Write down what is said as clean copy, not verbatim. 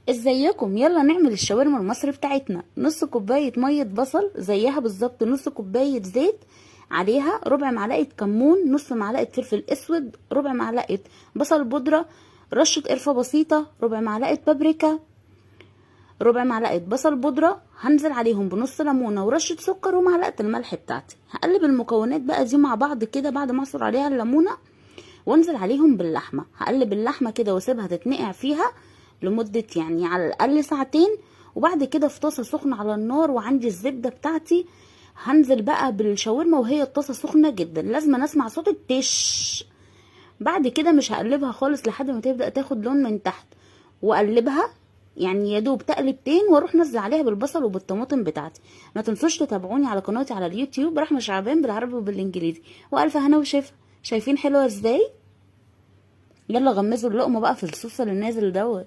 ازيكم؟ يلا نعمل الشاورما المصري بتاعتنا. نص كوبايه ميه بصل، زيها بالظبط نص كوبايه زيت، عليها ربع معلقه كمون، نص معلقه فلفل اسود، ربع معلقه بصل بودره، رشه قرفه بسيطه، ربع معلقه بابريكا، ربع معلقه بصل بودره. هنزل عليهم بنص ليمونه ورشه سكر ومعلقه الملح بتاعتي. هقلب المكونات بقى دي مع بعض كده بعد ما اعصر عليها الليمونه، وانزل عليهم باللحمه. هقلب اللحمه كده واسيبها تتنقع فيها لمده يعني على الاقل ساعتين. وبعد كده في طاسه سخنه على النار وعندي الزبده بتاعتي، هنزل بقى بالشاورما وهي الطاسه سخنه جدا، لازم اسمع صوت التش. بعد كده مش هقلبها خالص لحد ما تبدا تاخد لون من تحت، واقلبها يعني يا دوب تقلبتين، واروح نزل عليها بالبصل وبالطماطم بتاعتي. ما تنسوش تتابعوني على قناتي على اليوتيوب رحمه شعبان بالعربي وبالانجليزي. والف هنا وشفا. شايفين حلوه ازاي؟ يلا غمزوا اللقمه بقى في الصوص اللي نازل دوت.